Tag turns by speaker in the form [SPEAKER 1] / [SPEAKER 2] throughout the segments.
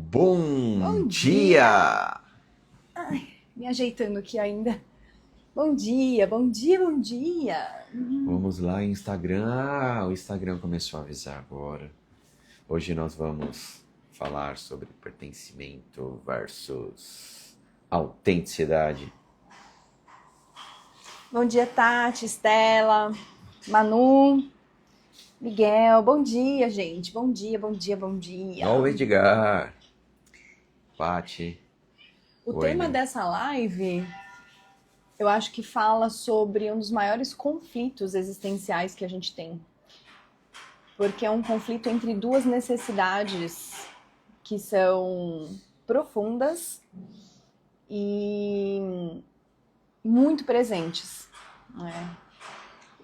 [SPEAKER 1] Bom
[SPEAKER 2] Bom
[SPEAKER 1] dia!
[SPEAKER 2] Ai, me ajeitando aqui ainda. Bom dia, bom dia, bom dia.
[SPEAKER 1] Vamos lá, Instagram. Ah, o Instagram começou a avisar agora. Hoje nós vamos falar sobre pertencimento versus autenticidade.
[SPEAKER 2] Bom dia, Tati, Estela, Manu, Miguel. Bom dia, gente. Bom dia, bom dia, bom dia.
[SPEAKER 1] Ó, o Edgar, Pati.
[SPEAKER 2] O
[SPEAKER 1] Oi,
[SPEAKER 2] tema
[SPEAKER 1] né?
[SPEAKER 2] dessa live, eu acho que fala sobre um dos maiores conflitos existenciais que a gente tem. Porque é um conflito entre duas necessidades que são profundas e muito presentes, né?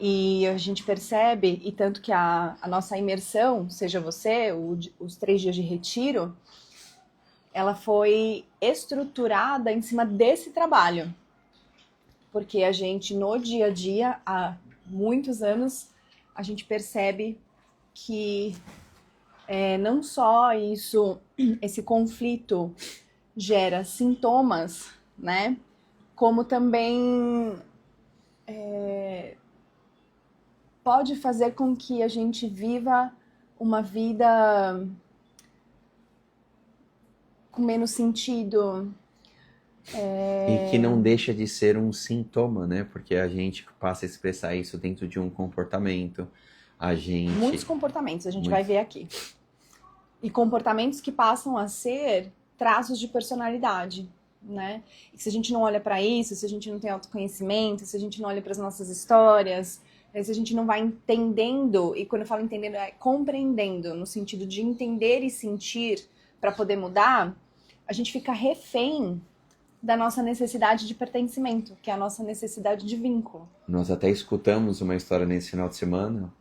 [SPEAKER 2] E a gente percebe, e tanto que a nossa imersão, seja você, os 3 dias de retiro, ela foi estruturada em cima desse trabalho. Porque a gente, no dia a dia, há muitos anos, a gente percebe que não só esse conflito gera sintomas, né? Como também pode fazer com que a gente viva uma vida com menos sentido.
[SPEAKER 1] E que não deixa de ser um sintoma, né? Porque a gente passa a expressar isso dentro de um comportamento.
[SPEAKER 2] Muitos comportamentos a gente vai
[SPEAKER 1] Muitos.
[SPEAKER 2] ver aqui. E comportamentos que passam a ser traços de personalidade, né? E se a gente não olha para isso, se a gente não tem autoconhecimento, se a gente não olha para as nossas histórias, se a gente não vai entendendo, e quando eu falo entendendo, é compreendendo, no sentido de entender e sentir para poder mudar, a gente fica refém da nossa necessidade de pertencimento, que é a nossa necessidade de vínculo.
[SPEAKER 1] Nós até escutamos uma história nesse final de semana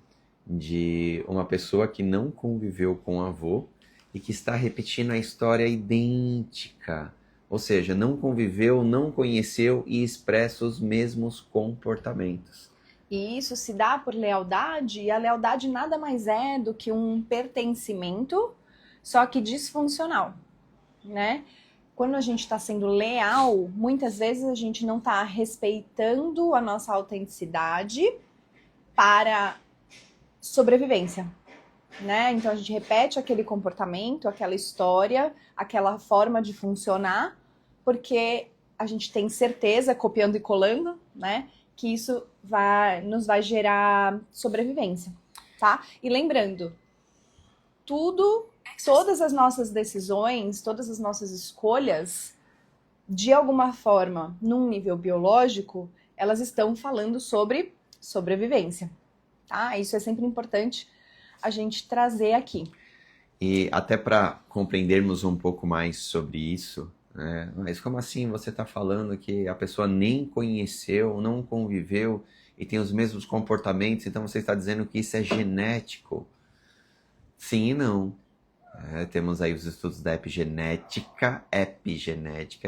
[SPEAKER 1] de uma pessoa que não conviveu com o avô e que está repetindo a história idêntica. Ou seja, não conviveu, não conheceu e expressa os mesmos comportamentos.
[SPEAKER 2] E isso se dá por lealdade, e a lealdade nada mais é do que um pertencimento, só que disfuncional, né? Quando a gente está sendo leal, muitas vezes a gente não está respeitando a nossa autenticidade para sobrevivência, né? Então a gente repete aquele comportamento, aquela história, aquela forma de funcionar, porque a gente tem certeza, copiando e colando, né, que isso nos vai gerar sobrevivência, tá? E lembrando, todas as nossas decisões, todas as nossas escolhas, de alguma forma, num nível biológico, elas estão falando sobre sobrevivência, tá? Isso é sempre importante a gente trazer aqui.
[SPEAKER 1] E até para compreendermos um pouco mais sobre isso, né? Mas como assim você está falando que a pessoa nem conheceu, não conviveu e tem os mesmos comportamentos, então você está dizendo que isso é genético? Sim e não. Temos aí os estudos da epigenética,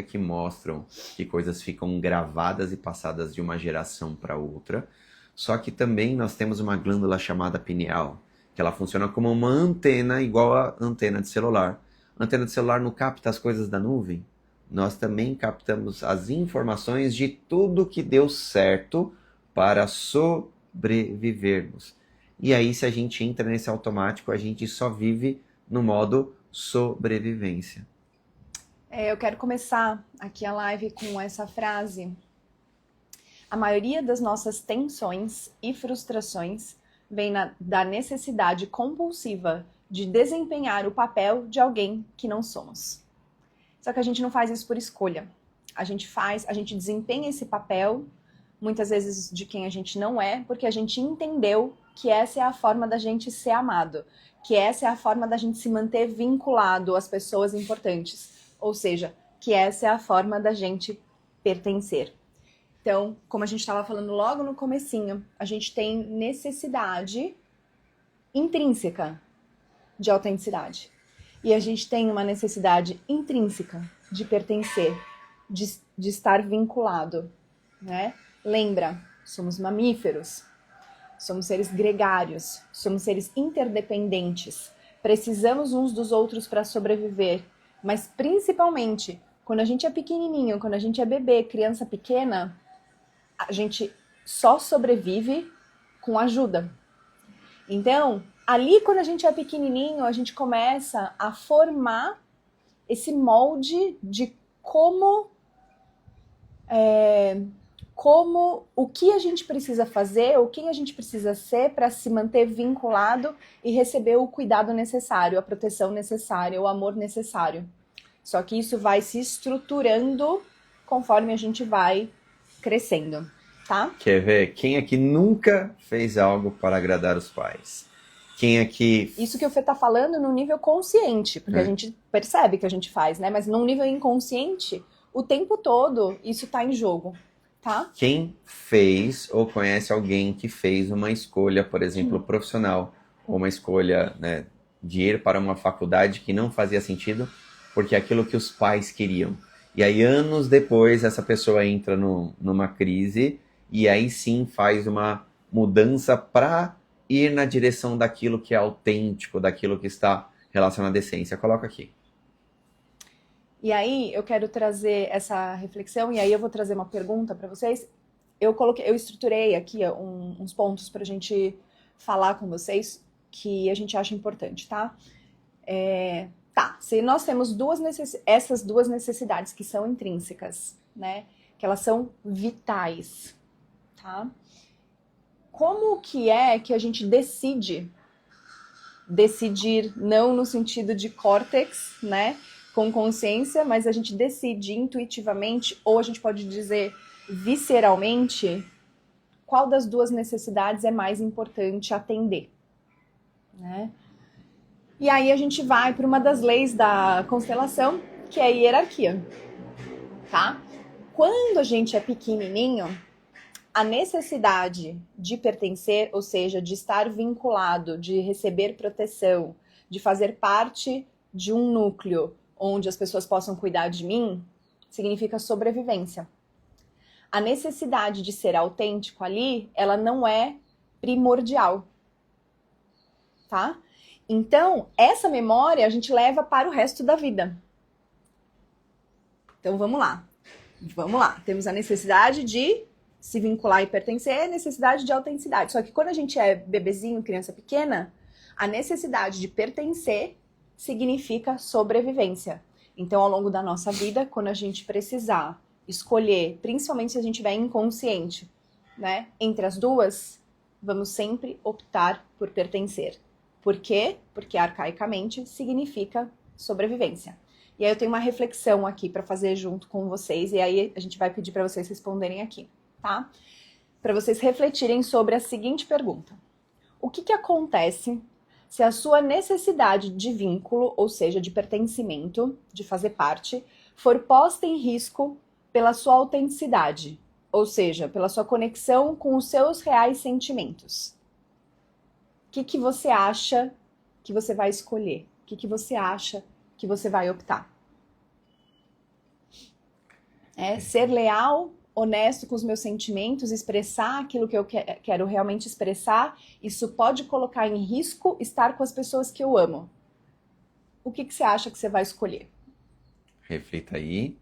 [SPEAKER 1] que mostram que coisas ficam gravadas e passadas de uma geração para outra. Só que também nós temos uma glândula chamada pineal, que ela funciona como uma antena igual a antena de celular. A antena de celular não capta as coisas da nuvem? Nós também captamos as informações de tudo que deu certo para sobrevivermos. E aí, se a gente entra nesse automático, a gente só vive no modo sobrevivência.
[SPEAKER 2] Eu quero começar aqui a live com essa frase. A maioria das nossas tensões e frustrações vem da necessidade compulsiva de desempenhar o papel de alguém que não somos. Só que a gente não faz isso por escolha. A gente desempenha esse papel, muitas vezes de quem a gente não é, porque a gente entendeu que essa é a forma da gente ser amado, que essa é a forma da gente se manter vinculado às pessoas importantes, ou seja, que essa é a forma da gente pertencer. Então, como a gente estava falando logo no comecinho, a gente tem necessidade intrínseca de autenticidade. E a gente tem uma necessidade intrínseca de pertencer, de estar vinculado, né? Lembra, somos mamíferos, somos seres gregários, somos seres interdependentes, precisamos uns dos outros para sobreviver. Mas principalmente, quando a gente é pequenininho, quando a gente é bebê, criança pequena, a gente só sobrevive com ajuda. Então, ali quando a gente é pequenininho, a gente começa a formar esse molde de como o que a gente precisa fazer, ou quem a gente precisa ser para se manter vinculado e receber o cuidado necessário, a proteção necessária, o amor necessário. Só que isso vai se estruturando conforme a gente vai crescendo, tá?
[SPEAKER 1] Quer ver? Quem aqui nunca fez algo para agradar os pais? Quem aqui...
[SPEAKER 2] Isso que o Fê tá falando no nível consciente, porque a gente percebe que a gente faz, né? Mas num nível inconsciente, o tempo todo isso tá em jogo, tá?
[SPEAKER 1] Quem fez ou conhece alguém que fez uma escolha, por exemplo, profissional, ou uma escolha, né, de ir para uma faculdade que não fazia sentido, porque é aquilo que os pais queriam. E aí, anos depois, essa pessoa entra numa crise e aí sim faz uma mudança para ir na direção daquilo que é autêntico, daquilo que está relacionado à essência. Coloca aqui.
[SPEAKER 2] E aí eu quero trazer essa reflexão, e aí eu vou trazer uma pergunta para vocês. Eu estruturei aqui uns pontos para a gente falar com vocês que a gente acha importante, tá? Se nós temos essas duas necessidades que são intrínsecas, né? Que elas são vitais, tá? Como que é que a gente decidir não no sentido de córtex, né? Com consciência, mas a gente decide intuitivamente, ou a gente pode dizer visceralmente, qual das duas necessidades é mais importante atender, né? E aí a gente vai para uma das leis da constelação, que é a hierarquia, tá? Quando a gente é pequenininho, a necessidade de pertencer, ou seja, de estar vinculado, de receber proteção, de fazer parte de um núcleo onde as pessoas possam cuidar de mim, significa sobrevivência. A necessidade de ser autêntico ali, ela não é primordial, tá? Então, essa memória a gente leva para o resto da vida. Então, vamos lá. Vamos lá. Temos a necessidade de se vincular e pertencer, a necessidade de autenticidade. Só que quando a gente é bebezinho, criança pequena, a necessidade de pertencer significa sobrevivência. Então, ao longo da nossa vida, quando a gente precisar escolher, principalmente se a gente estiver inconsciente, né, entre as duas, vamos sempre optar por pertencer. Por quê? Porque arcaicamente significa sobrevivência. E aí eu tenho uma reflexão aqui para fazer junto com vocês, e aí a gente vai pedir para vocês responderem aqui, tá? Para vocês refletirem sobre a seguinte pergunta: o que acontece se a sua necessidade de vínculo, ou seja, de pertencimento, de fazer parte, for posta em risco pela sua autenticidade, ou seja, pela sua conexão com os seus reais sentimentos? O que você acha que você vai escolher? O que você acha que você vai optar? Ser leal, honesto com os meus sentimentos, expressar aquilo que eu quero realmente expressar, isso pode colocar em risco estar com as pessoas que eu amo. O que você acha que você vai escolher?
[SPEAKER 1] Reflita aí.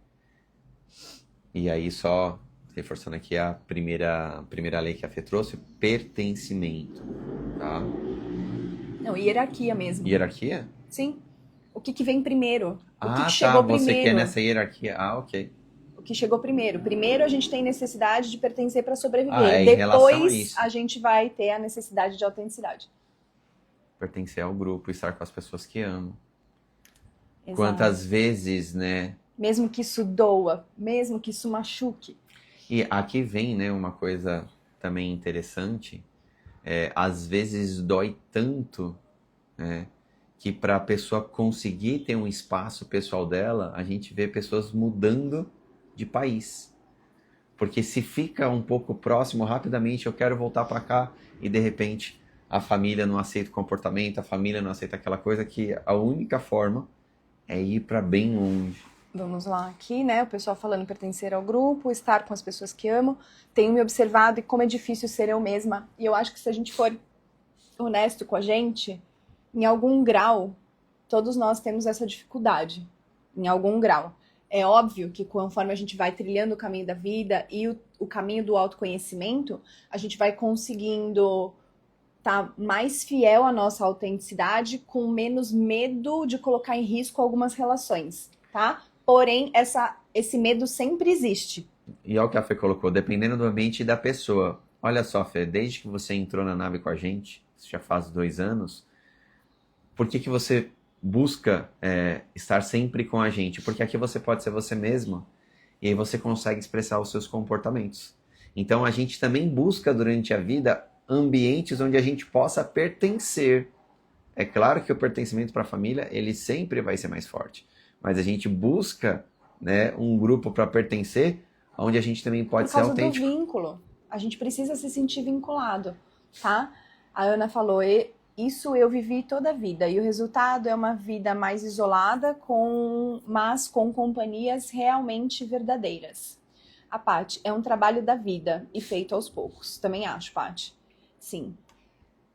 [SPEAKER 1] E aí, só reforçando aqui a primeira lei que a Fê trouxe, pertencimento, tá?
[SPEAKER 2] Não, hierarquia mesmo.
[SPEAKER 1] Hierarquia?
[SPEAKER 2] Sim. O que vem primeiro?
[SPEAKER 1] Ah,
[SPEAKER 2] chegou
[SPEAKER 1] você
[SPEAKER 2] primeiro.
[SPEAKER 1] quer nessa hierarquia. Ah, ok.
[SPEAKER 2] O que chegou primeiro. Primeiro a gente tem necessidade de pertencer para sobreviver.
[SPEAKER 1] Em relação a
[SPEAKER 2] Depois
[SPEAKER 1] isso.
[SPEAKER 2] a gente vai ter a necessidade de autenticidade.
[SPEAKER 1] Pertencer ao grupo, estar com as pessoas que amo.
[SPEAKER 2] Exato.
[SPEAKER 1] Quantas vezes, né?
[SPEAKER 2] Mesmo que isso doa, mesmo que isso machuque.
[SPEAKER 1] E aqui vem, né, uma coisa também interessante. Às vezes dói tanto, né, que para a pessoa conseguir ter um espaço pessoal dela, a gente vê pessoas mudando de país. Porque se fica um pouco próximo, rapidamente eu quero voltar para cá, e de repente a família não aceita o comportamento, a família não aceita aquela coisa, que a única forma é ir para bem longe.
[SPEAKER 2] Vamos lá aqui, né? O pessoal falando pertencer ao grupo, estar com as pessoas que amo. Tenho me observado e como é difícil ser eu mesma. E eu acho que se a gente for honesto com a gente, em algum grau, todos nós temos essa dificuldade, em algum grau. É óbvio que conforme a gente vai trilhando o caminho da vida e o caminho do autoconhecimento, a gente vai conseguindo estar mais fiel à nossa autenticidade, com menos medo de colocar em risco algumas relações, tá? Porém, esse medo sempre existe.
[SPEAKER 1] E olha o que a Fê colocou, dependendo do ambiente e da pessoa. Olha só, Fê, desde que você entrou na nave com a gente, isso já faz 2 anos, por que você busca estar sempre com a gente? Porque aqui você pode ser você mesmo e aí você consegue expressar os seus comportamentos. Então a gente também busca durante a vida ambientes onde a gente possa pertencer. É claro que o pertencimento para a família, ele sempre vai ser mais forte, mas a gente busca, né, um grupo para pertencer, onde a gente também pode ser autêntico.
[SPEAKER 2] Por causa do vínculo. A gente precisa se sentir vinculado, tá? A Ana falou, isso eu vivi toda a vida, e o resultado é uma vida mais isolada, mas com companhias realmente verdadeiras. A Paty, é um trabalho da vida e feito aos poucos. Também acho, Paty. Sim.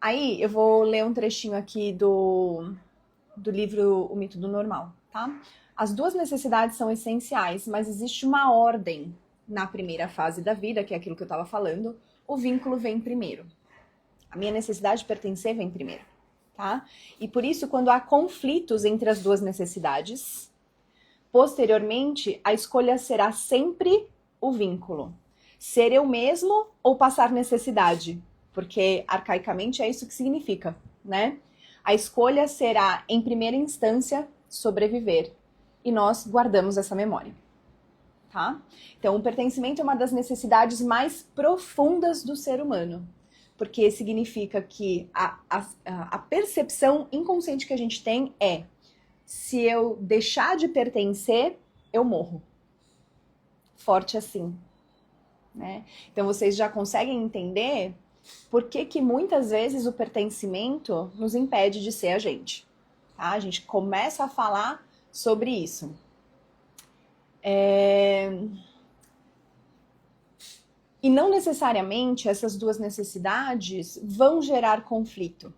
[SPEAKER 2] Aí eu vou ler um trechinho aqui do livro O Mito do Normal, tá? As duas necessidades são essenciais, mas existe uma ordem. Na primeira fase da vida, que é aquilo que eu estava falando, o vínculo vem primeiro. A minha necessidade de pertencer vem primeiro, tá? E por isso, quando há conflitos entre as duas necessidades, posteriormente, a escolha será sempre o vínculo. Ser eu mesmo ou passar necessidade? Porque, arcaicamente, é isso que significa, né? A escolha será, em primeira instância, sobreviver. E nós guardamos essa memória. Tá? Então, o pertencimento é uma das necessidades mais profundas do ser humano, porque significa que a percepção inconsciente que a gente tem é: se eu deixar de pertencer, eu morro. Forte assim, né? Então, vocês já conseguem entender por que muitas vezes o pertencimento nos impede de ser a gente. Tá? A gente começa a falar sobre isso. E não necessariamente essas duas necessidades vão gerar conflito.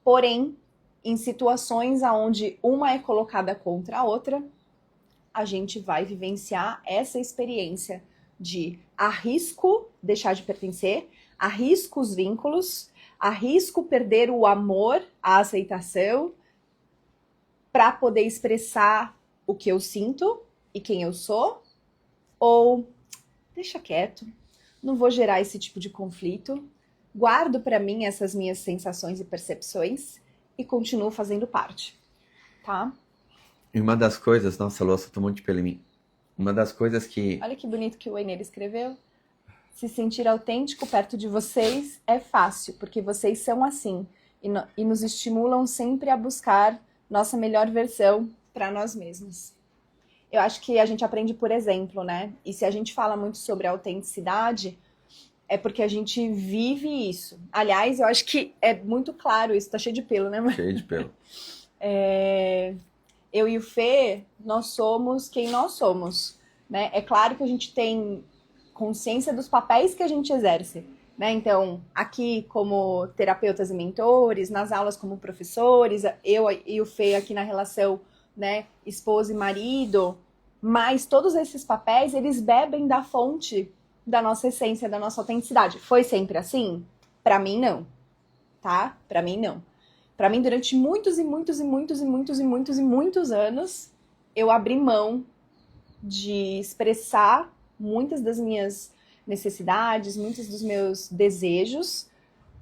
[SPEAKER 2] Porém, em situações onde uma é colocada contra a outra, a gente vai vivenciar essa experiência de arrisco deixar de pertencer, arrisco os vínculos, arrisco perder o amor, a aceitação, para poder expressar o que eu sinto e quem eu sou, ou deixa quieto, não vou gerar esse tipo de conflito, guardo para mim essas minhas sensações e percepções e continuo fazendo parte, tá?
[SPEAKER 1] E uma das coisas, nossa, louça, tomou de pelo em mim. Uma das coisas que...
[SPEAKER 2] Olha que bonito que o Ener escreveu. Se sentir autêntico perto de vocês é fácil, porque vocês são assim e nos estimulam sempre a buscar nossa melhor versão para nós mesmos. Eu acho que a gente aprende por exemplo, né? E se a gente fala muito sobre autenticidade, é porque a gente vive isso. Aliás, eu acho que é muito claro isso. Tá cheio de pelo, né, mãe?
[SPEAKER 1] Cheio de pelo.
[SPEAKER 2] Eu e o Fê, nós somos quem nós somos, né? É claro que a gente tem consciência dos papéis que a gente exerce, né? Então, aqui como terapeutas e mentores, nas aulas como professores, eu e o Fê aqui na relação, né, esposa e marido, mas todos esses papéis, eles bebem da fonte da nossa essência, da nossa autenticidade. Foi sempre assim? Pra mim, não. Tá? Pra mim, não. Pra mim, durante muitos anos, eu abri mão de expressar muitas das minhas necessidades, muitos dos meus desejos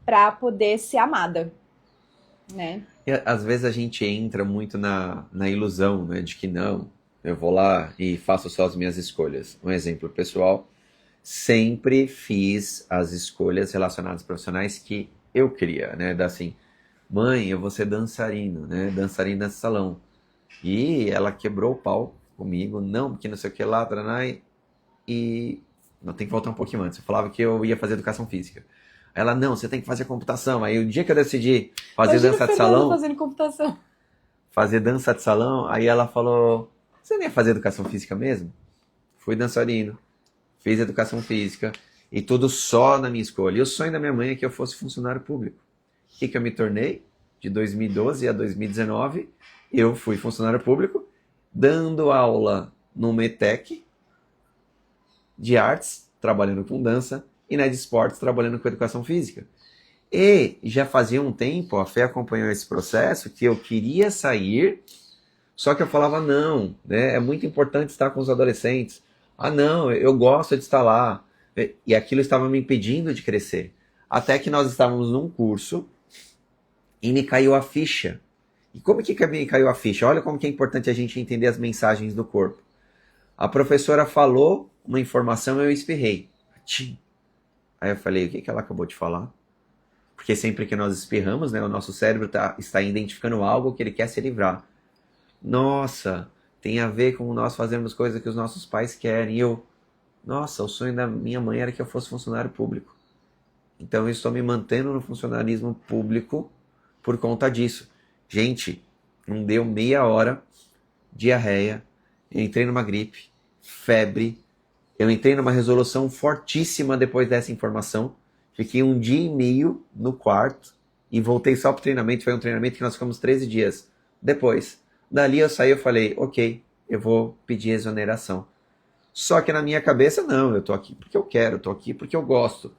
[SPEAKER 2] pra poder ser amada, né?
[SPEAKER 1] E às vezes a gente entra muito na ilusão, né, de que não, eu vou lá e faço só as minhas escolhas. Um exemplo pessoal, sempre fiz as escolhas relacionadas profissionais que eu queria, né, assim, mãe, eu vou ser dançarino, né, dançarina de salão. E ela quebrou o pau comigo, não, porque não sei o que lá, e não, tem que voltar um pouquinho antes. Eu falava que eu ia fazer educação física. Ela, não, você tem que fazer computação. Aí o dia que eu decidi fazer dança de salão,
[SPEAKER 2] fazendo computação.
[SPEAKER 1] fazer dança de salão, aí ela falou, você não ia fazer educação física mesmo? Fui dançarino, fiz educação física, e tudo só na minha escolha. E o sonho da minha mãe é que eu fosse funcionário público. O que eu me tornei? De 2012 a 2019, eu fui funcionário público, dando aula no METEC de artes, trabalhando com dança, e na de esportes, trabalhando com educação física. E já fazia um tempo, a Fê acompanhou esse processo, que eu queria sair, só que eu falava não, né? É muito importante estar com os adolescentes. Ah, não, eu gosto de estar lá. E aquilo estava me impedindo de crescer. Até que nós estávamos num curso e me caiu a ficha. E como que me caiu a ficha? Olha como que é importante a gente entender as mensagens do corpo. A professora falou uma informação e eu espirrei. Tchim. Aí eu falei, o que ela acabou de falar? Porque sempre que nós espirramos, né, o nosso cérebro está identificando algo que ele quer se livrar. Nossa, tem a ver com nós fazermos coisas que os nossos pais querem. E eu, nossa, o sonho da minha mãe era que eu fosse funcionário público. Então eu estou me mantendo no funcionalismo público por conta disso. Gente, não deu meia hora, diarreia, eu entrei numa gripe, febre, eu entrei numa resolução fortíssima depois dessa informação. Fiquei 1 dia e meio no quarto e voltei só para o treinamento. Foi um treinamento que nós ficamos 13 dias. Depois, dali eu saí e falei, ok, eu vou pedir exoneração. Só que na minha cabeça, não, eu tô aqui porque eu quero, eu tô aqui porque eu gosto.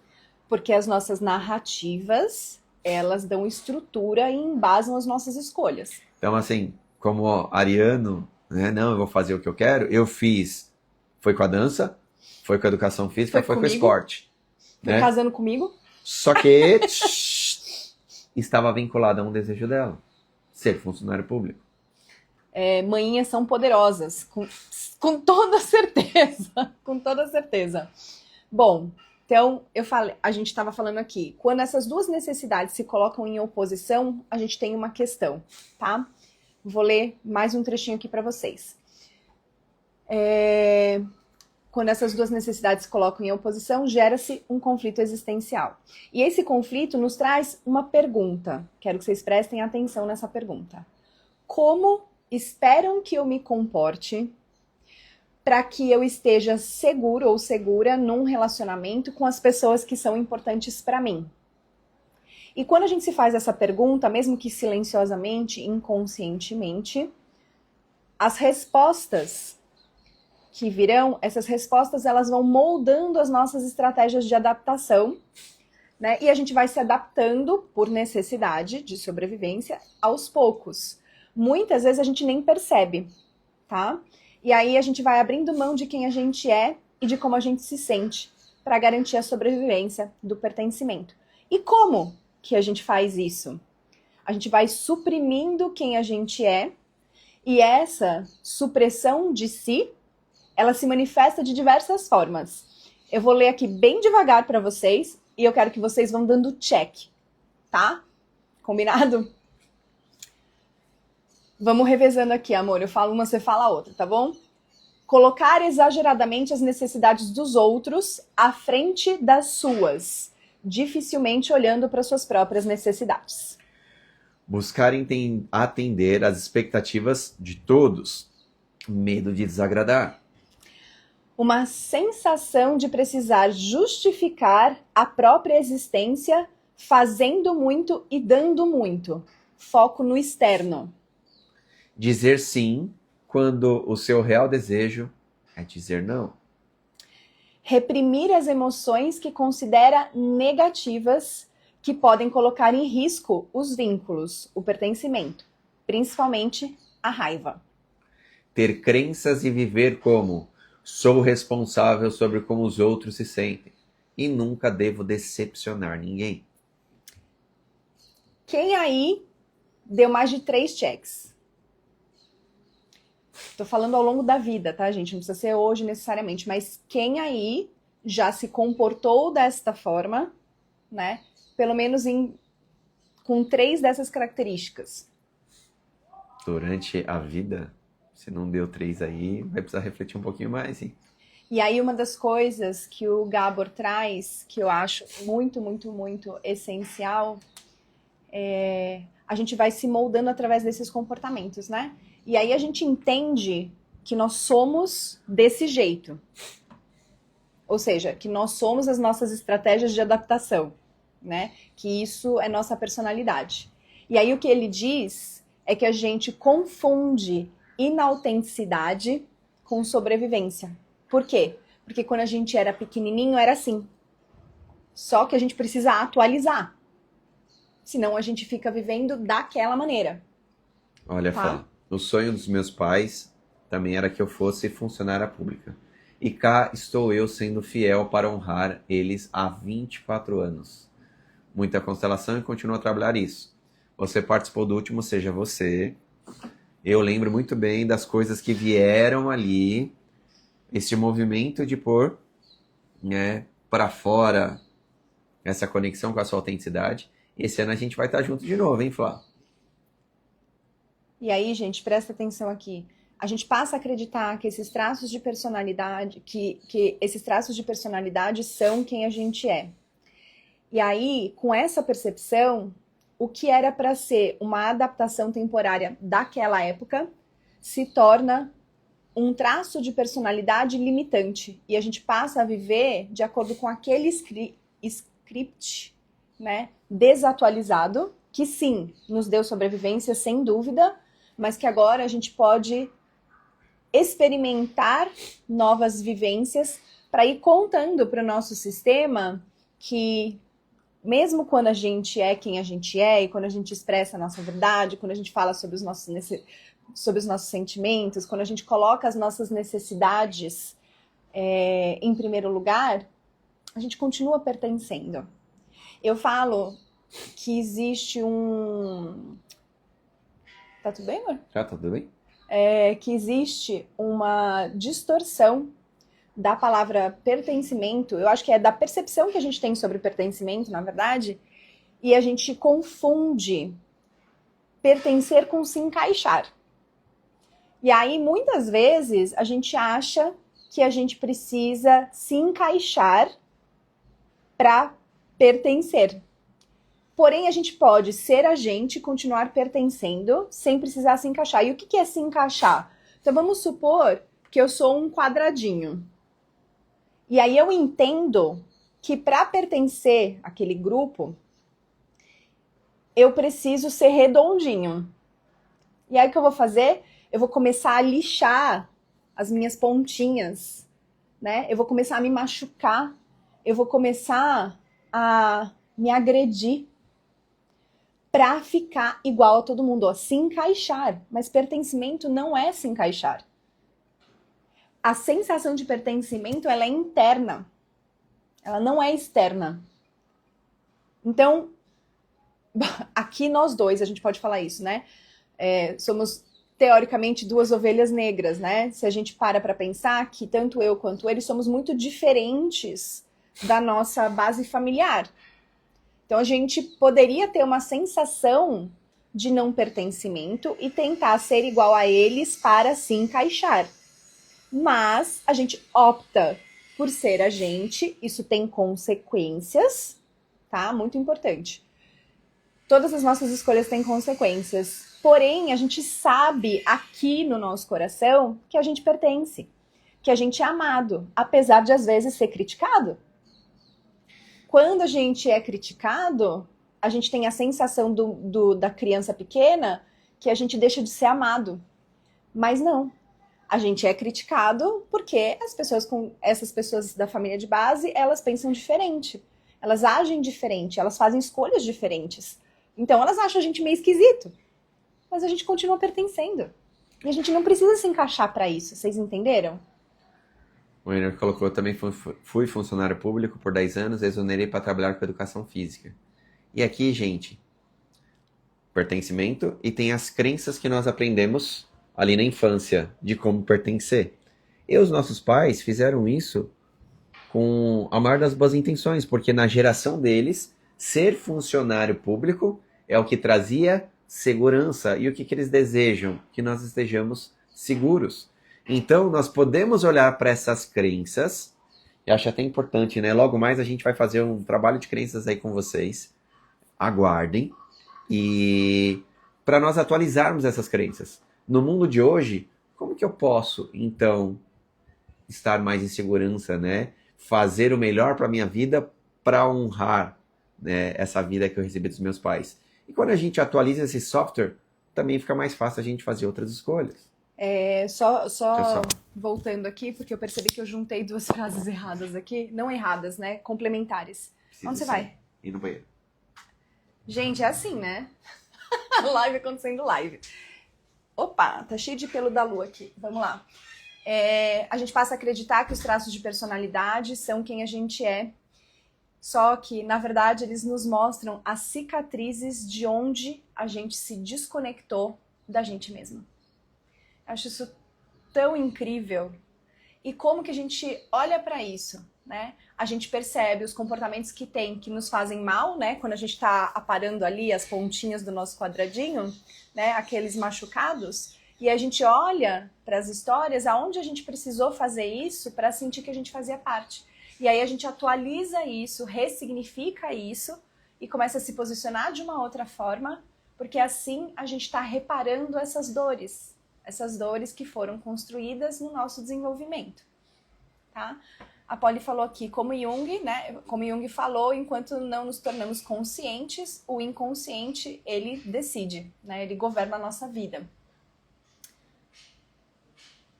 [SPEAKER 2] Porque as nossas narrativas, elas dão estrutura e embasam as nossas escolhas.
[SPEAKER 1] Então, assim, como ariano, né, não, eu vou fazer o que eu quero, eu fiz, foi com a dança, foi com a educação física, foi com o esporte.
[SPEAKER 2] Foi
[SPEAKER 1] né?
[SPEAKER 2] casando comigo.
[SPEAKER 1] Só que estava vinculado a um desejo dela, ser funcionário público.
[SPEAKER 2] Manhinhas são poderosas, com toda certeza, com toda certeza. Bom, então a gente estava falando aqui, quando essas duas necessidades se colocam em oposição, a gente tem uma questão, tá? Vou ler mais um trechinho aqui para vocês. Quando essas duas necessidades se colocam em oposição, gera-se um conflito existencial. E esse conflito nos traz uma pergunta. Quero que vocês prestem atenção nessa pergunta. Como esperam que eu me comporte para que eu esteja seguro ou segura num relacionamento com as pessoas que são importantes para mim? E quando a gente se faz essa pergunta, mesmo que silenciosamente, inconscientemente, as respostas que virão, essas respostas elas vão moldando as nossas estratégias de adaptação, né? E a gente vai se adaptando por necessidade de sobrevivência aos poucos. Muitas vezes a gente nem percebe, tá? E aí a gente vai abrindo mão de quem a gente é e de como a gente se sente para garantir a sobrevivência do pertencimento. E como que a gente faz isso? A gente vai suprimindo quem a gente é e essa supressão de si ela se manifesta de diversas formas. Eu vou ler aqui bem devagar para vocês e eu quero que vocês vão dando check, tá? Combinado? Vamos revezando aqui, amor. Eu falo uma, você fala a outra, tá bom? Colocar exageradamente as necessidades dos outros à frente das suas, dificilmente olhando para suas próprias necessidades.
[SPEAKER 1] Buscar atender às expectativas de todos, medo de desagradar.
[SPEAKER 2] Uma sensação de precisar justificar a própria existência, fazendo muito e dando muito. Foco no externo.
[SPEAKER 1] Dizer sim quando o seu real desejo é dizer não.
[SPEAKER 2] Reprimir as emoções que considera negativas, que podem colocar em risco os vínculos, o pertencimento, principalmente a raiva.
[SPEAKER 1] Ter crenças e viver como sou responsável sobre como os outros se sentem e nunca devo decepcionar ninguém.
[SPEAKER 2] Quem aí deu mais de 3 checks? Tô falando ao longo da vida, tá, gente? Não precisa ser hoje necessariamente, mas quem aí já se comportou desta forma, né? Pelo menos com 3 dessas características.
[SPEAKER 1] Durante a vida, se não deu 3 aí, vai precisar refletir um pouquinho mais, hein?
[SPEAKER 2] E aí uma das coisas que o Gabor traz, que eu acho muito, muito, muito essencial, a gente vai se moldando através desses comportamentos, né? E aí a gente entende que nós somos desse jeito. Ou seja, que nós somos as nossas estratégias de adaptação, né? Que isso é nossa personalidade. E aí o que ele diz é que a gente confunde inautenticidade com sobrevivência. Por quê? Porque quando a gente era pequenininho era assim. Só que a gente precisa atualizar. Senão a gente fica vivendo daquela maneira.
[SPEAKER 1] Olha, Flá, o sonho dos meus pais também era que eu fosse funcionária pública. E cá estou eu sendo fiel para honrar eles há 24 anos. Muita constelação e continuo a trabalhar isso. Você participou do último, seja você. Eu lembro muito bem das coisas que vieram ali, esse movimento de pôr, né, para fora essa conexão com a sua autenticidade. Esse ano a gente vai estar junto de novo, hein, Flá?
[SPEAKER 2] E aí, gente, presta atenção aqui. A gente passa a acreditar que esses traços de personalidade, que esses traços de personalidade são quem a gente é. E aí, com essa percepção, o que era para ser uma adaptação temporária daquela época se torna um traço de personalidade limitante. E a gente passa a viver de acordo com aquele script, né, desatualizado, que sim, nos deu sobrevivência sem dúvida, mas que agora a gente pode experimentar novas vivências para ir contando para o nosso sistema que mesmo quando a gente é quem a gente é e quando a gente expressa a nossa verdade, quando a gente fala sobre os nossos sentimentos, quando a gente coloca as nossas necessidades em primeiro lugar, a gente continua pertencendo. Eu falo que existe um... Tá tudo bem, amor?
[SPEAKER 1] Já tá tudo bem?
[SPEAKER 2] Que existe uma distorção da palavra pertencimento, eu acho que é da percepção que a gente tem sobre pertencimento, na verdade, e a gente confunde pertencer com se encaixar. E aí, muitas vezes, a gente acha que a gente precisa se encaixar para pertencer. Porém, a gente pode ser a gente, continuar pertencendo, sem precisar se encaixar. E o que é se encaixar? Então, vamos supor que eu sou um quadradinho. E aí eu entendo que para pertencer àquele grupo, eu preciso ser redondinho. E aí o que eu vou fazer? Eu vou começar a lixar as minhas pontinhas, né? Eu vou começar a me machucar. Eu vou começar a me agredir para ficar igual a todo mundo, ó, se encaixar. Mas pertencimento não é se encaixar. A sensação de pertencimento, ela é interna. Ela não é externa. Então, aqui nós dois, a gente pode falar isso, né? Somos, teoricamente, duas ovelhas negras, né? Se a gente para pensar que tanto eu quanto ele somos muito diferentes da nossa base familiar. Então, a gente poderia ter uma sensação de não pertencimento e tentar ser igual a eles para se encaixar. Mas a gente opta por ser a gente, isso tem consequências, tá? Muito importante. Todas as nossas escolhas têm consequências. Porém, a gente sabe aqui no nosso coração que a gente pertence, que a gente é amado, apesar de às vezes ser criticado. Quando a gente é criticado, a gente tem a sensação da criança pequena que a gente deixa de ser amado. Mas não. A gente é criticado porque essas pessoas da família de base, elas pensam diferente. Elas agem diferente, elas fazem escolhas diferentes. Então elas acham a gente meio esquisito. Mas a gente continua pertencendo. E a gente não precisa se encaixar para isso. Vocês entenderam?
[SPEAKER 1] O Henrique colocou, eu também fui funcionário público por 10 anos, exonerei para trabalhar com educação física. E aqui, gente, pertencimento e tem as crenças que nós aprendemos ali na infância, de como pertencer. E os nossos pais fizeram isso com a maior das boas intenções, porque na geração deles, ser funcionário público é o que trazia segurança. E o que eles desejam? Que nós estejamos seguros. Então, nós podemos olhar para essas crenças, e acho até importante, né? Logo mais a gente vai fazer um trabalho de crenças aí com vocês. Aguardem. E para nós atualizarmos essas crenças. No mundo de hoje, como que eu posso, então, estar mais em segurança, né? Fazer o melhor para a minha vida para honrar, né, essa vida que eu recebi dos meus pais. E quando a gente atualiza esse software, também fica mais fácil a gente fazer outras escolhas.
[SPEAKER 2] Só
[SPEAKER 1] Deixa eu só.
[SPEAKER 2] voltando aqui, porque eu percebi que eu juntei duas frases erradas aqui. Não erradas, né? Complementares.
[SPEAKER 1] Preciso
[SPEAKER 2] Onde você
[SPEAKER 1] sim.
[SPEAKER 2] vai?
[SPEAKER 1] Ir no banheiro.
[SPEAKER 2] Gente, é assim, né? Live acontecendo live. Opa, tá cheio de pelo da lua aqui. Vamos lá. A gente passa a acreditar que os traços de personalidade são quem a gente é. Só que, na verdade, eles nos mostram as cicatrizes de onde a gente se desconectou da gente mesmo. Acho isso tão incrível. E como que a gente olha para isso, né? A gente percebe os comportamentos que tem, que nos fazem mal, né? Quando a gente está aparando ali as pontinhas do nosso quadradinho, né? Aqueles machucados. E a gente olha para as histórias aonde a gente precisou fazer isso para sentir que a gente fazia parte. E aí a gente atualiza isso, ressignifica isso e começa a se posicionar de uma outra forma, porque assim a gente está reparando essas dores que foram construídas no nosso desenvolvimento, tá? A Polly falou aqui, como Jung, né? Como Jung falou, enquanto não nos tornamos conscientes, o inconsciente, ele decide, né? Ele governa a nossa vida.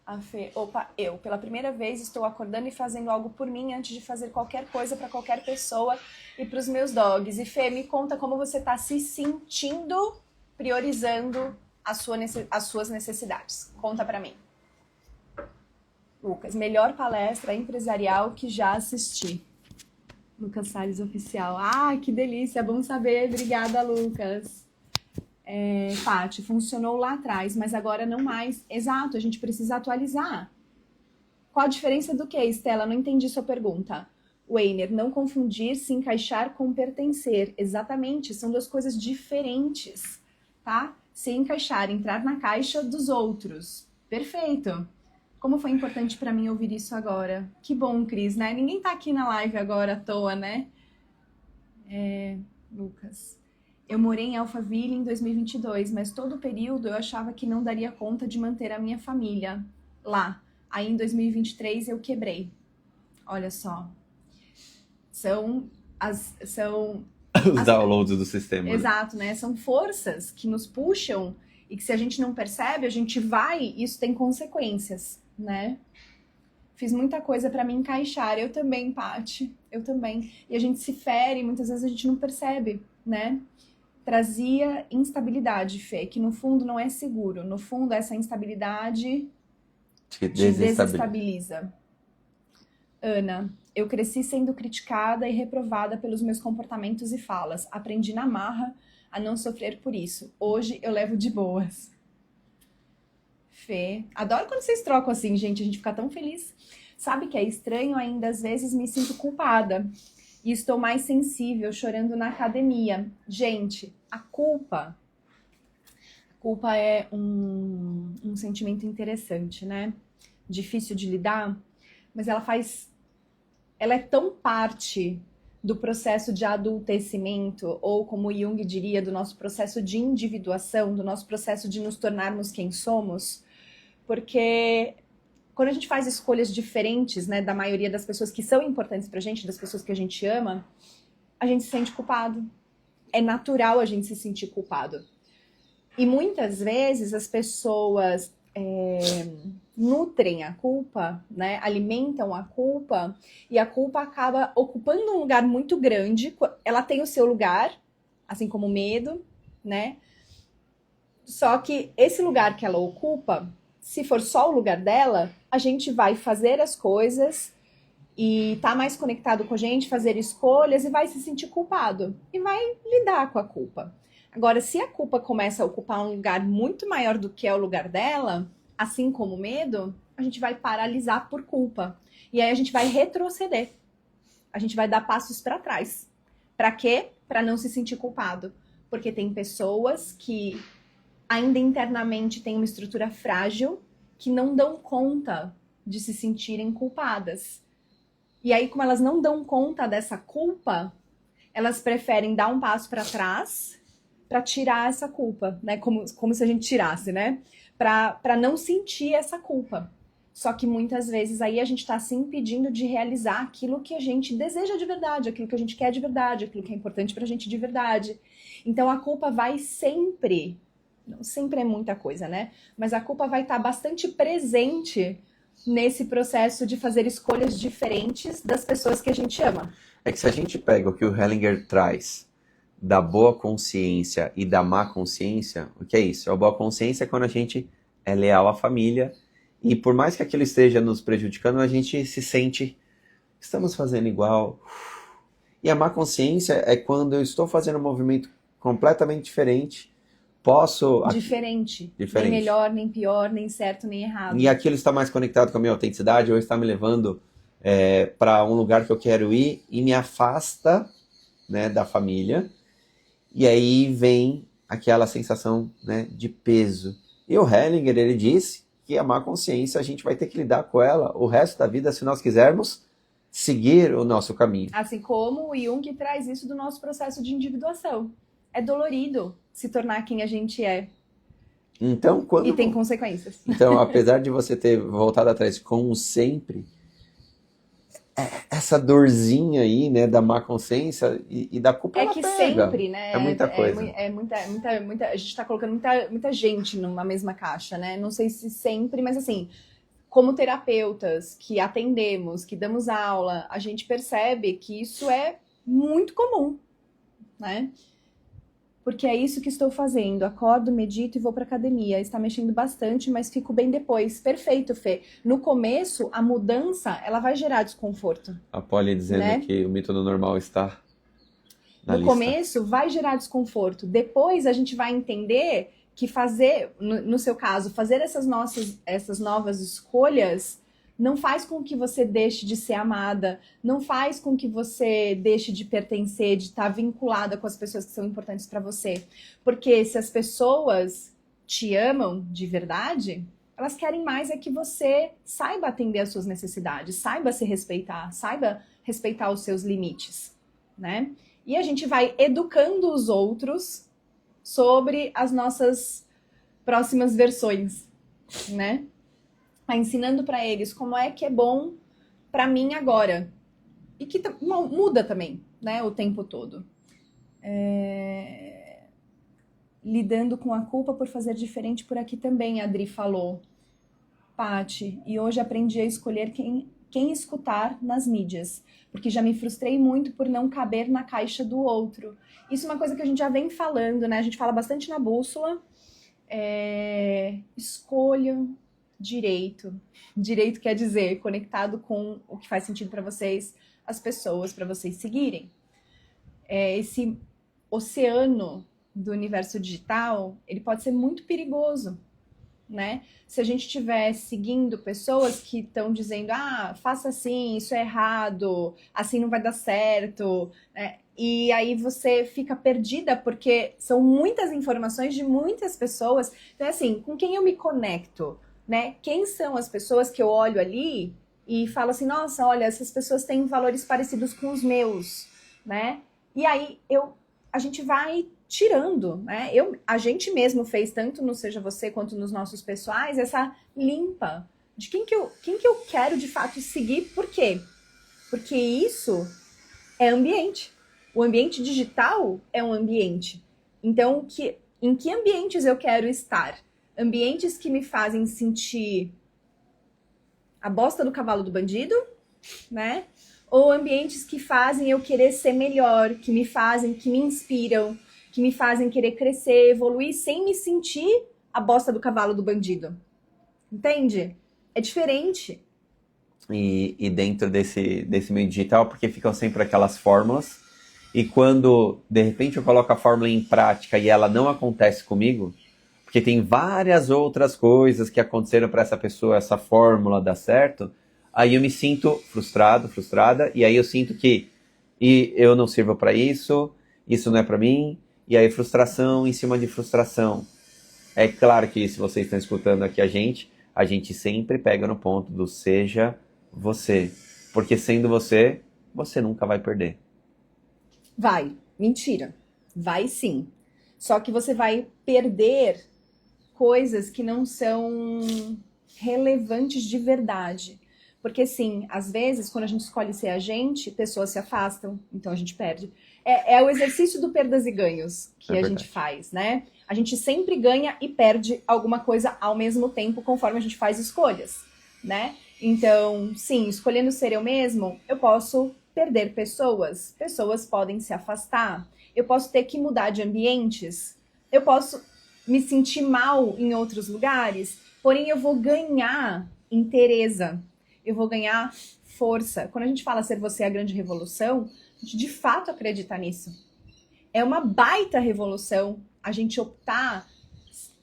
[SPEAKER 2] A Fê, eu, pela primeira vez, estou acordando e fazendo algo por mim antes de fazer qualquer coisa para qualquer pessoa e para os meus dogs. E Fê, me conta como você está se sentindo priorizando as suas necessidades. Conta para mim. Lucas, melhor palestra empresarial que já assisti. Lucas Salles Oficial. Ah, que delícia, bom saber. Obrigada, Lucas. Paty, funcionou lá atrás, mas agora não mais. Exato, a gente precisa atualizar. Qual a diferença do que, Estela? Não entendi sua pergunta. Weiner, não confundir se encaixar com pertencer. Exatamente, são duas coisas diferentes, tá? Se encaixar, entrar na caixa dos outros. Perfeito. Como foi importante para mim ouvir isso agora. Que bom, Cris, né? Ninguém tá aqui na live agora à toa, né? Lucas. Eu morei em Alphaville em 2022, mas todo o período eu achava que não daria conta de manter a minha família lá. Aí em 2023 eu quebrei. Olha só. São
[SPEAKER 1] Os downloads do sistema.
[SPEAKER 2] Exato, né? São forças que nos puxam e que se a gente não percebe, a gente vai e isso tem consequências, né? Fiz muita coisa para me encaixar. Eu também, Paty. Eu também. E a gente se fere, muitas vezes a gente não percebe, né? Trazia instabilidade, Fê, que no fundo não é seguro. No fundo, essa instabilidade te desestabiliza. Ana, eu cresci sendo criticada e reprovada pelos meus comportamentos e falas. Aprendi na marra a não sofrer por isso. Hoje eu levo de boas. Fê, adoro quando vocês trocam assim, gente. A gente fica tão feliz. Sabe que é estranho ainda, às vezes me sinto culpada. E estou mais sensível, chorando na academia. Gente, a culpa é um sentimento interessante, né? Difícil de lidar, mas ela é tão parte do processo de adultecimento, ou como Jung diria, do nosso processo de individuação, do nosso processo de nos tornarmos quem somos, porque quando a gente faz escolhas diferentes, né, da maioria das pessoas que são importantes pra gente, das pessoas que a gente ama, a gente se sente culpado. É natural a gente se sentir culpado. E muitas vezes as pessoas nutrem a culpa, né, alimentam a culpa, e a culpa acaba ocupando um lugar muito grande. Ela tem o seu lugar, assim como o medo, né? Só que esse lugar que ela ocupa, se for só o lugar dela, a gente vai fazer as coisas e tá mais conectado com a gente, fazer escolhas e vai se sentir culpado. E vai lidar com a culpa. Agora, se a culpa começa a ocupar um lugar muito maior do que é o lugar dela, assim como o medo, a gente vai paralisar por culpa. E aí a gente vai retroceder. A gente vai dar passos para trás. Para quê? Para não se sentir culpado. Porque tem pessoas que ainda internamente têm uma estrutura frágil que não dão conta de se sentirem culpadas. E aí, como elas não dão conta dessa culpa, elas preferem dar um passo para trás para tirar essa culpa, né? Como se a gente tirasse, né? Para não sentir essa culpa. Só que muitas vezes aí a gente está se impedindo de realizar aquilo que a gente deseja de verdade, aquilo que a gente quer de verdade, aquilo que é importante pra gente de verdade. Então a culpa vai sempre não sempre é muita coisa, né? Mas a culpa vai estar bastante presente nesse processo de fazer escolhas diferentes das pessoas que a gente ama.
[SPEAKER 1] É que se a gente pega o que o Hellinger traz da boa consciência e da má consciência, o que é isso? A boa consciência é quando a gente é leal à família e por mais que aquilo esteja nos prejudicando, a gente se sente, estamos fazendo igual. E a má consciência é quando eu estou fazendo um movimento completamente diferente, posso...
[SPEAKER 2] Diferente. Nem melhor, nem pior, nem certo, nem errado.
[SPEAKER 1] E aquilo está mais conectado com a minha autenticidade ou está me levando para um lugar que eu quero ir e me afasta, né, da família. E aí vem aquela sensação, né, de peso. E o Hellinger, ele disse que a má consciência a gente vai ter que lidar com ela o resto da vida se nós quisermos seguir o nosso caminho.
[SPEAKER 2] Assim como o Jung traz isso do nosso processo de individuação. É dolorido se tornar quem a gente é.
[SPEAKER 1] Então,
[SPEAKER 2] E tem consequências.
[SPEAKER 1] Então, apesar de você ter voltado atrás como sempre, essa dorzinha aí, né, da má consciência e da culpa, ela
[SPEAKER 2] que
[SPEAKER 1] pega.
[SPEAKER 2] sempre, né?
[SPEAKER 1] É muita coisa.
[SPEAKER 2] A gente tá colocando muita gente numa mesma caixa, né? Não sei se sempre, mas assim, como terapeutas que atendemos, que damos aula, a gente percebe que isso é muito comum, né? Porque é isso que estou fazendo. Acordo, medito e vou para academia. Está mexendo bastante, mas fico bem depois. Perfeito, Fê. No começo, a mudança, ela vai gerar desconforto.
[SPEAKER 1] A Polly dizendo, né, que o mito do normal está na lista.
[SPEAKER 2] No começo, vai gerar desconforto. Depois, a gente vai entender que fazer, no seu caso, fazer essas novas escolhas não faz com que você deixe de ser amada, não faz com que você deixe de pertencer, de estar vinculada com as pessoas que são importantes para você. Porque se as pessoas te amam de verdade, elas querem mais é que você saiba atender às suas necessidades, saiba se respeitar, saiba respeitar os seus limites, né? E a gente vai educando os outros sobre as nossas próximas versões, né? Ensinando para eles como é que é bom para mim agora. E que muda também, né, o tempo todo. Lidando com a culpa por fazer diferente por aqui também, a Adri falou. Paty, e hoje aprendi a escolher quem escutar nas mídias, porque já me frustrei muito por não caber na caixa do outro. Isso é uma coisa que a gente já vem falando, né? A gente fala bastante na bússola. Escolham direito. Direito quer dizer conectado com o que faz sentido para vocês, as pessoas, para vocês seguirem. Esse oceano do universo digital, ele pode ser muito perigoso, né? Se a gente estiver seguindo pessoas que estão dizendo, faça assim, isso é errado, assim não vai dar certo, né? E aí você fica perdida porque são muitas informações de muitas pessoas. Então, assim, com quem eu me conecto? Né? Quem são as pessoas que eu olho ali e falo assim, nossa, olha, essas pessoas têm valores parecidos com os meus, né? E aí a gente vai tirando, né? A gente mesmo fez, tanto no Seja Você quanto nos nossos pessoais, essa limpa de quem que eu quero de fato seguir. Por quê? Porque isso é ambiente. O ambiente digital é um ambiente. Então, em que ambientes eu quero estar? Ambientes que me fazem sentir a bosta do cavalo do bandido, né? Ou ambientes que fazem eu querer ser melhor, que me inspiram, que me fazem querer crescer, evoluir, sem me sentir a bosta do cavalo do bandido. Entende? É diferente.
[SPEAKER 1] E dentro desse meio digital, porque ficam sempre aquelas fórmulas, e quando, de repente, eu coloco a fórmula em prática e ela não acontece comigo, porque tem várias outras coisas que aconteceram para essa pessoa, essa fórmula dar certo, aí eu me sinto frustrado, frustrada, e aí eu sinto que eu não sirvo para isso não é para mim, e aí frustração em cima de frustração. É claro que se vocês estão escutando aqui a gente sempre pega no ponto do seja você, porque sendo você, você nunca vai perder.
[SPEAKER 2] Vai, mentira, vai sim. Só que você vai perder coisas que não são relevantes de verdade. Porque sim, às vezes, quando a gente escolhe ser a gente, pessoas se afastam, então a gente perde. É o exercício do perdas e ganhos que a gente faz, né? A gente sempre ganha e perde alguma coisa ao mesmo tempo, conforme a gente faz escolhas, né? Então, sim, escolhendo ser eu mesmo, eu posso perder pessoas. Pessoas podem se afastar. Eu posso ter que mudar de ambientes. Eu posso me sentir mal em outros lugares. Porém, eu vou ganhar inteireza. Eu vou ganhar força. Quando a gente fala ser você a grande revolução, a gente de fato acredita nisso. É uma baita revolução a gente optar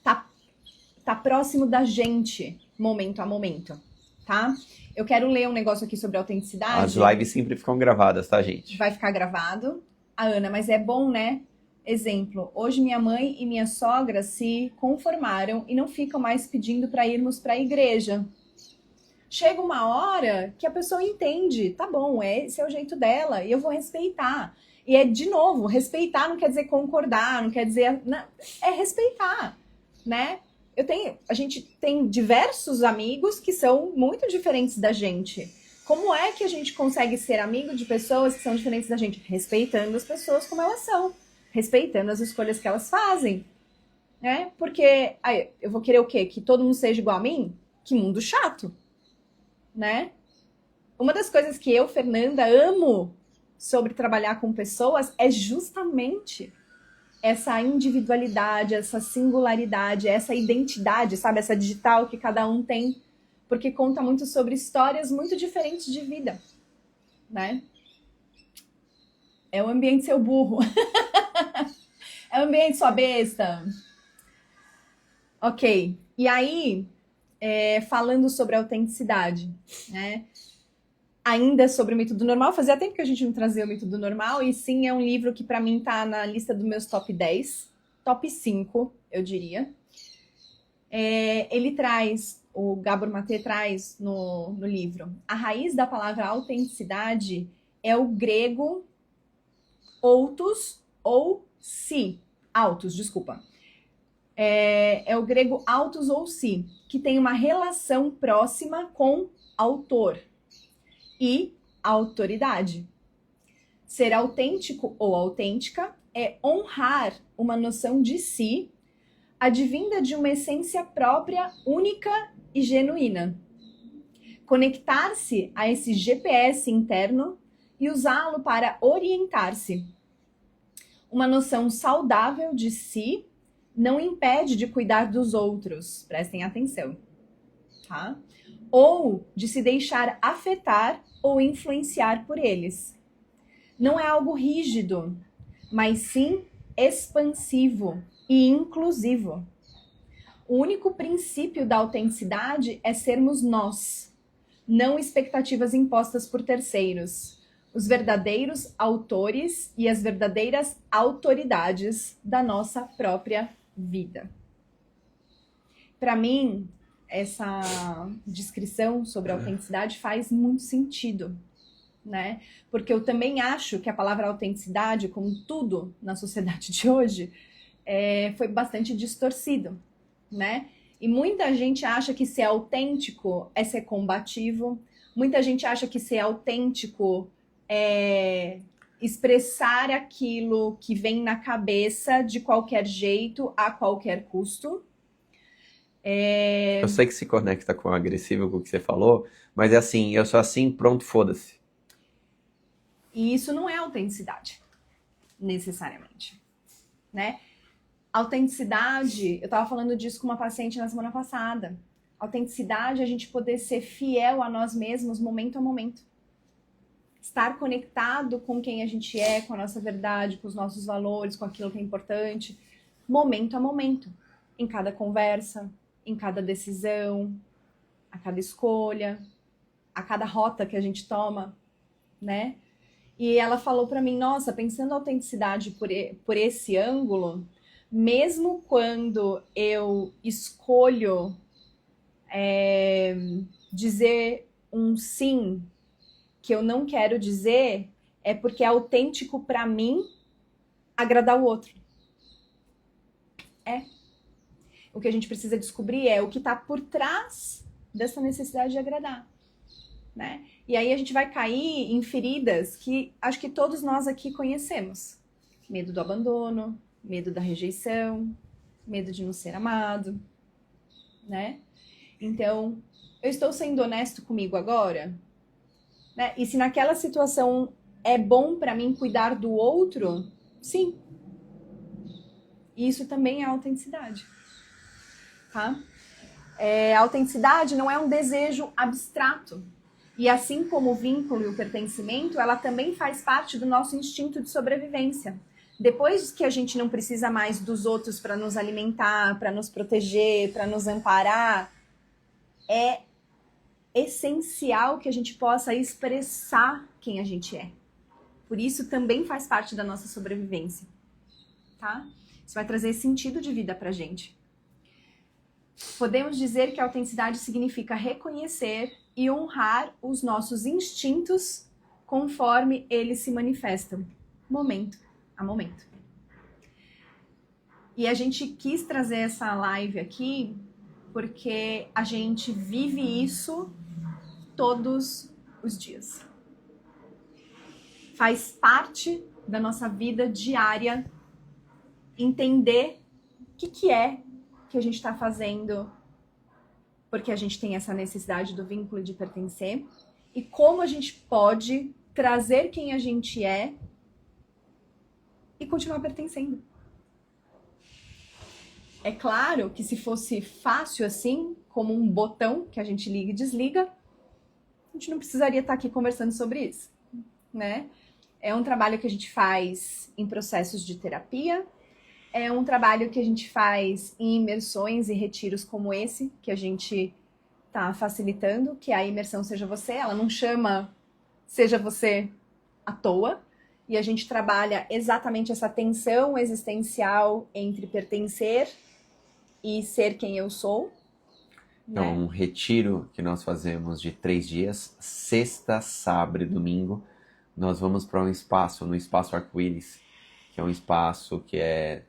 [SPEAKER 2] tá próximo da gente, momento a momento, tá? Eu quero ler um negócio aqui sobre autenticidade.
[SPEAKER 1] As lives sempre ficam gravadas, tá, gente?
[SPEAKER 2] Vai ficar gravado. Ana, mas é bom, né? Exemplo, hoje minha mãe e minha sogra se conformaram e não ficam mais pedindo para irmos para a igreja. Chega uma hora que a pessoa entende, tá bom, esse é o jeito dela e eu vou respeitar. E é, de novo, respeitar não quer dizer concordar, não quer dizer... Não, é respeitar, né? A gente tem diversos amigos que são muito diferentes da gente. Como é que a gente consegue ser amigo de pessoas que são diferentes da gente? Respeitando as pessoas como elas são, respeitando as escolhas que elas fazem, né? Porque aí, eu vou querer o quê? Que todo mundo seja igual a mim? Que mundo chato, né? Uma das coisas que eu, Fernanda, amo sobre trabalhar com pessoas é justamente essa individualidade, essa singularidade, essa identidade, sabe? Essa digital que cada um tem, porque conta muito sobre histórias muito diferentes de vida, né? É o ambiente seu burro. É o ambiente sua besta. Ok. E aí, falando sobre autenticidade, né? Ainda sobre o mito do normal, fazia tempo que a gente não trazia o mito do normal, e sim, é um livro que para mim tá na lista dos meus top 10, top 5, eu diria. Ele traz, o Gabor Maté traz no livro, a raiz da palavra autenticidade é o grego autos ou si, autos, desculpa. É o grego autos ou si, que tem uma relação próxima com autor e autoridade. Ser autêntico ou autêntica é honrar uma noção de si, advinda de uma essência própria, única e genuína. Conectar-se a esse GPS interno e usá-lo para orientar-se. Uma noção saudável de si não impede de cuidar dos outros, prestem atenção, tá? Ou de se deixar afetar ou influenciar por eles. Não é algo rígido, mas sim expansivo e inclusivo. O único princípio da autenticidade é sermos nós, não expectativas impostas por terceiros, os verdadeiros autores e as verdadeiras autoridades da nossa própria vida. Para mim, essa descrição sobre a autenticidade faz muito sentido, né? Porque eu também acho que a palavra autenticidade, como tudo na sociedade de hoje, foi bastante distorcido, né? E muita gente acha que ser autêntico é ser combativo, muita gente acha que ser autêntico é expressar aquilo que vem na cabeça de qualquer jeito, a qualquer custo.
[SPEAKER 1] Eu sei que se conecta com o agressivo, com o que você falou, mas é assim, eu sou assim, pronto, foda-se.
[SPEAKER 2] E isso não é autenticidade, necessariamente, né? Autenticidade, eu tava falando disso com uma paciente na semana passada. Autenticidade é a gente poder ser fiel a nós mesmos momento a momento. Estar conectado com quem a gente é, com a nossa verdade, com os nossos valores, com aquilo que é importante, momento a momento. Em cada conversa, em cada decisão, a cada escolha, a cada rota que a gente toma, né? E ela falou pra mim, nossa, pensando a autenticidade por esse ângulo, mesmo quando eu escolho dizer um sim que eu não quero dizer, é porque é autêntico pra mim agradar o outro. O que a gente precisa descobrir é o que tá por trás dessa necessidade de agradar. né? E aí a gente vai cair em feridas que acho que todos nós aqui conhecemos. Medo do abandono, medo da rejeição, medo de não ser amado, né? Então, eu estou sendo honesto comigo agora, né? E se naquela situação é bom para mim cuidar do outro, sim. Isso também é autenticidade, tá? A autenticidade não é um desejo abstrato. E assim como o vínculo e o pertencimento, ela também faz parte do nosso instinto de sobrevivência. Depois que a gente não precisa mais dos outros para nos alimentar, para nos proteger, para nos amparar, é essencial que a gente possa expressar quem a gente é. Por isso também faz parte da nossa sobrevivência, tá? Isso vai trazer sentido de vida pra gente. Podemos dizer que a autenticidade significa reconhecer e honrar os nossos instintos conforme eles se manifestam, momento a momento. E a gente quis trazer essa live aqui porque a gente vive isso todos os dias. Faz parte da nossa vida diária entender o que é que a gente está fazendo porque a gente tem essa necessidade do vínculo de pertencer e como a gente pode trazer quem a gente é e continuar pertencendo. É claro que se fosse fácil assim, como um botão que a gente liga e desliga, a gente não precisaria estar aqui conversando sobre isso, né? É um trabalho que a gente faz em processos de terapia, é um trabalho que a gente faz em imersões e retiros como esse, que a gente está facilitando, que é a imersão Seja Você. Ela não chama Seja Você à toa, e a gente trabalha exatamente essa tensão existencial entre pertencer e ser quem eu sou.
[SPEAKER 1] Então,
[SPEAKER 2] Né?
[SPEAKER 1] um retiro que nós fazemos de 3 dias, sexta, sábado e domingo, nós vamos para um espaço, no Espaço Arco-Íris, que é um espaço que é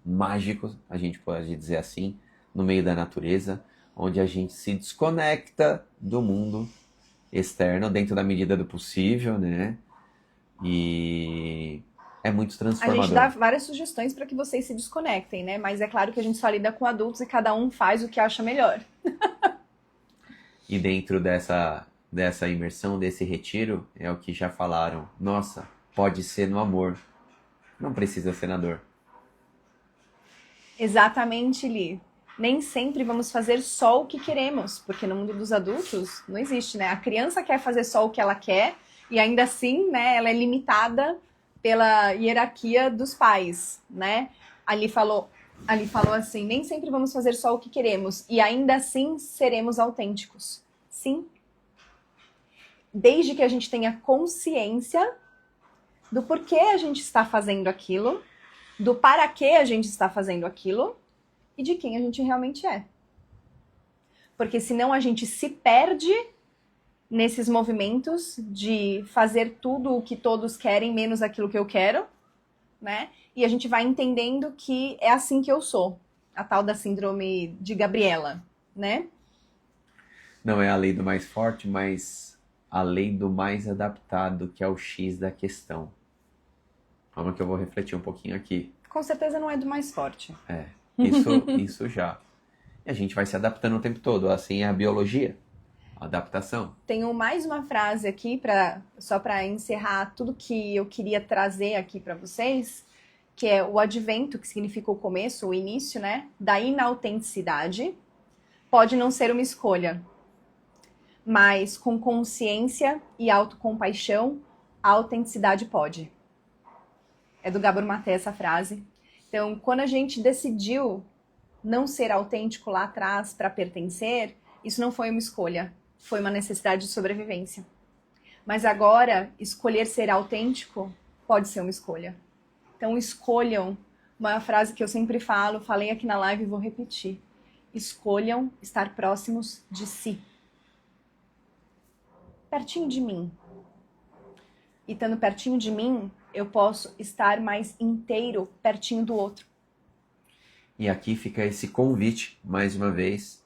[SPEAKER 1] mágico, a gente pode dizer assim, no meio da natureza, onde a gente se desconecta do mundo externo, dentro da medida do possível, né? E é muito
[SPEAKER 2] A
[SPEAKER 1] transformador.
[SPEAKER 2] gente dá várias sugestões para que vocês se desconectem, né? Mas é claro que a gente só lida com adultos e cada um faz o que acha melhor.
[SPEAKER 1] E dentro dessa imersão, desse retiro, é o que já falaram. Nossa, pode ser no amor. Não precisa ser na dor.
[SPEAKER 2] Exatamente, Li. Nem sempre vamos fazer só o que queremos, porque no mundo dos adultos não existe, né? A criança quer fazer só o que ela quer e ainda assim, né, ela é limitada pela hierarquia dos pais, né? Ali falou assim, nem sempre vamos fazer só o que queremos e ainda assim seremos autênticos. Sim. Desde que a gente tenha consciência do porquê a gente está fazendo aquilo, do para que a gente está fazendo aquilo e de quem a gente realmente é. Porque senão a gente se perde nesses movimentos de fazer tudo o que todos querem, menos aquilo que eu quero, né? E a gente vai entendendo que é assim que eu sou. A tal da síndrome de Gabriela, né?
[SPEAKER 1] Não é a lei do mais forte, mas a lei do mais adaptado, que é o X da questão. Calma que eu vou refletir um pouquinho aqui.
[SPEAKER 2] Com certeza não é do mais forte.
[SPEAKER 1] Isso já. E a gente vai se adaptando o tempo todo. Assim é a biologia. A adaptação.
[SPEAKER 2] Tenho mais uma frase aqui, só para encerrar tudo que eu queria trazer aqui para vocês, que é o advento, que significa o começo, o início, né? Da inautenticidade. Pode não ser uma escolha, mas com consciência e autocompaixão, a autenticidade pode. É do Gabor Maté essa frase. Então, quando a gente decidiu não ser autêntico lá atrás para pertencer, isso não foi uma escolha, foi uma necessidade de sobrevivência. Mas agora, escolher ser autêntico pode ser uma escolha. Então, escolham, uma frase que eu sempre falo, falei aqui na live e vou repetir. Escolham estar próximos de si. Pertinho de mim. E estando pertinho de mim, eu posso estar mais inteiro pertinho do outro.
[SPEAKER 1] E aqui fica esse convite, mais uma vez,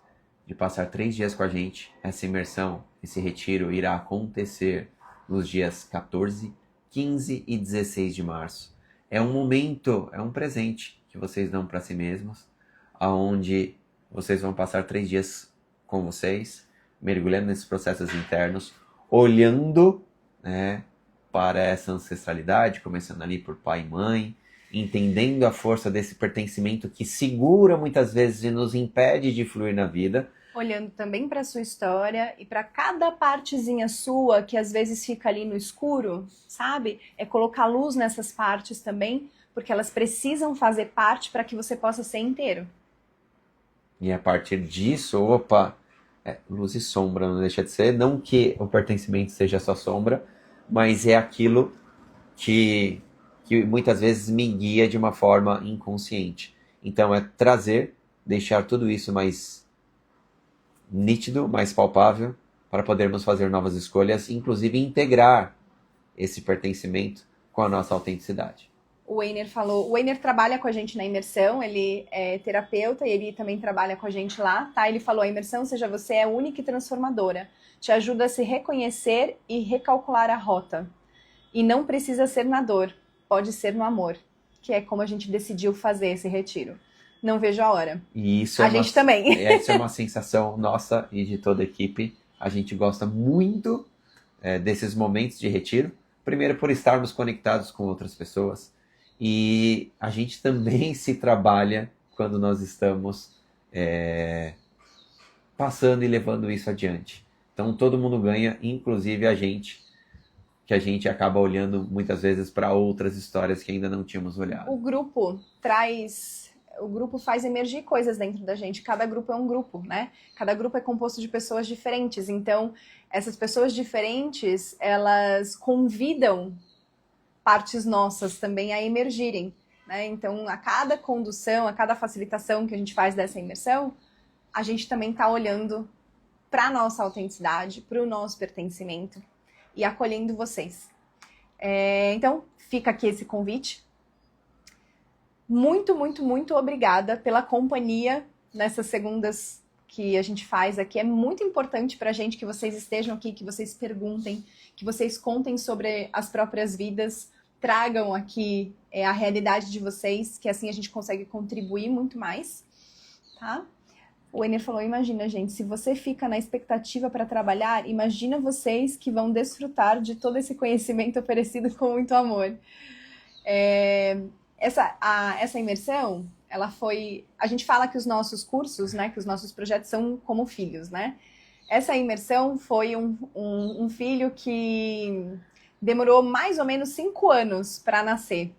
[SPEAKER 1] de passar 3 dias com a gente. Essa imersão, esse retiro irá acontecer nos dias 14, 15 e 16 de março. É um momento, é um presente que vocês dão para si mesmos, onde vocês vão passar 3 dias com vocês, mergulhando nesses processos internos, olhando, né, para essa ancestralidade, começando ali por pai e mãe, entendendo a força desse pertencimento que segura muitas vezes e nos impede de fluir na vida.
[SPEAKER 2] Olhando também para a sua história e para cada partezinha sua que às vezes fica ali no escuro, sabe? É colocar luz nessas partes também, porque elas precisam fazer parte para que você possa ser inteiro.
[SPEAKER 1] E a partir disso, luz e sombra não deixa de ser, não que o pertencimento seja só sombra, mas é aquilo que muitas vezes me guia de uma forma inconsciente. Então é trazer, deixar tudo isso mais nítido, mais palpável, para podermos fazer novas escolhas, inclusive integrar esse pertencimento com a nossa autenticidade.
[SPEAKER 2] O Weiner trabalha com a gente na imersão, ele é terapeuta e ele também trabalha com a gente lá, tá? Ele falou, a imersão Seja Você é única e transformadora, te ajuda a se reconhecer e recalcular a rota. E não precisa ser na dor, pode ser no amor, que é como a gente decidiu fazer esse retiro. Não vejo a hora.
[SPEAKER 1] E isso
[SPEAKER 2] gente também.
[SPEAKER 1] Essa é uma sensação nossa e de toda a equipe. A gente gosta muito desses momentos de retiro. Primeiro, por estarmos conectados com outras pessoas. E a gente também se trabalha quando nós estamos passando e levando isso adiante. Então, todo mundo ganha, inclusive a gente, que a gente acaba olhando muitas vezes para outras histórias que ainda não tínhamos olhado.
[SPEAKER 2] O grupo faz emergir coisas dentro da gente. Cada grupo é um grupo, né? Cada grupo é composto de pessoas diferentes. Então, essas pessoas diferentes, elas convidam partes nossas também a emergirem, né? Então, a cada condução, a cada facilitação que a gente faz dessa imersão, a gente também está olhando para a nossa autenticidade, para o nosso pertencimento e acolhendo vocês. Então, fica aqui esse convite. Muito, muito, muito obrigada pela companhia nessas segundas que a gente faz aqui. É muito importante pra gente que vocês estejam aqui, que vocês perguntem, que vocês contem sobre as próprias vidas, tragam aqui a realidade de vocês, que assim a gente consegue contribuir muito mais, tá? O Weiner falou, imagina, gente, se você fica na expectativa para trabalhar, imagina vocês que vão desfrutar de todo esse conhecimento oferecido com muito amor. Essa imersão, ela foi... A gente fala que os nossos cursos, né, que os nossos projetos são como filhos, né? Essa imersão foi um filho que demorou mais ou menos 5 anos para nascer.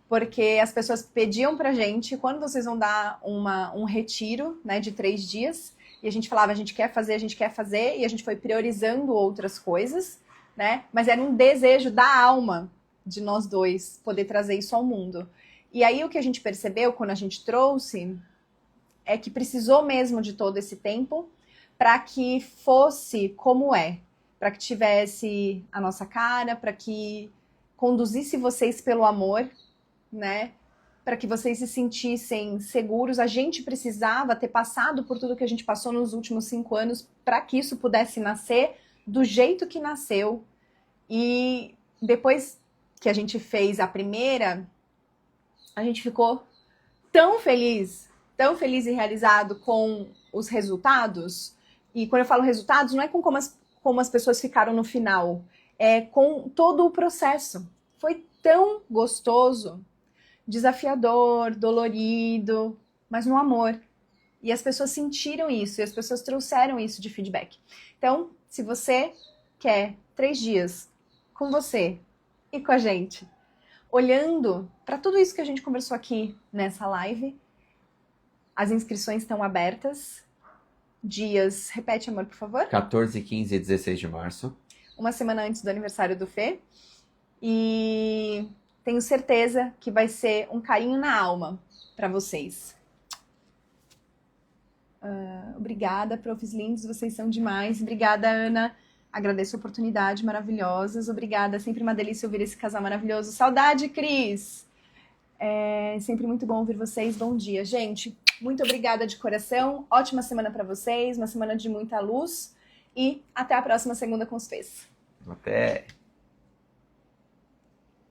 [SPEAKER 2] Porque as pessoas pediam pra gente, quando vocês vão dar um retiro, né, de 3 dias, e a gente falava, a gente quer fazer, e a gente foi priorizando outras coisas, né? Mas era um desejo da alma de nós dois poder trazer isso ao mundo. E aí o que a gente percebeu quando a gente trouxe é que precisou mesmo de todo esse tempo para que fosse como é, para que tivesse a nossa cara, para que conduzisse vocês pelo amor, né? Para que vocês se sentissem seguros. A gente precisava ter passado por tudo que a gente passou nos últimos 5 anos para que isso pudesse nascer do jeito que nasceu. E depois que a gente fez a primeira, a gente ficou tão feliz e realizado com os resultados. E quando eu falo resultados, não é com como as pessoas ficaram no final, é com todo o processo. Foi tão gostoso, desafiador, dolorido, mas no amor. E as pessoas sentiram isso, e as pessoas trouxeram isso de feedback. Então, se você quer 3 dias com você e com a gente, olhando para tudo isso que a gente conversou aqui nessa live, as inscrições estão abertas. Dias, repete, amor, por favor.
[SPEAKER 1] 14, 15 e 16 de março.
[SPEAKER 2] Uma semana antes do aniversário do Fê. E tenho certeza que vai ser um carinho na alma para vocês. Obrigada, profs lindos, vocês são demais. Obrigada, Ana. Agradeço a oportunidade, maravilhosas. Obrigada, sempre uma delícia ouvir esse casal maravilhoso. Saudade, Cris! É sempre muito bom ouvir vocês. Bom dia, gente. Muito obrigada de coração. Ótima semana para vocês, uma semana de muita luz. E até a próxima segunda com os Fês.
[SPEAKER 1] Até!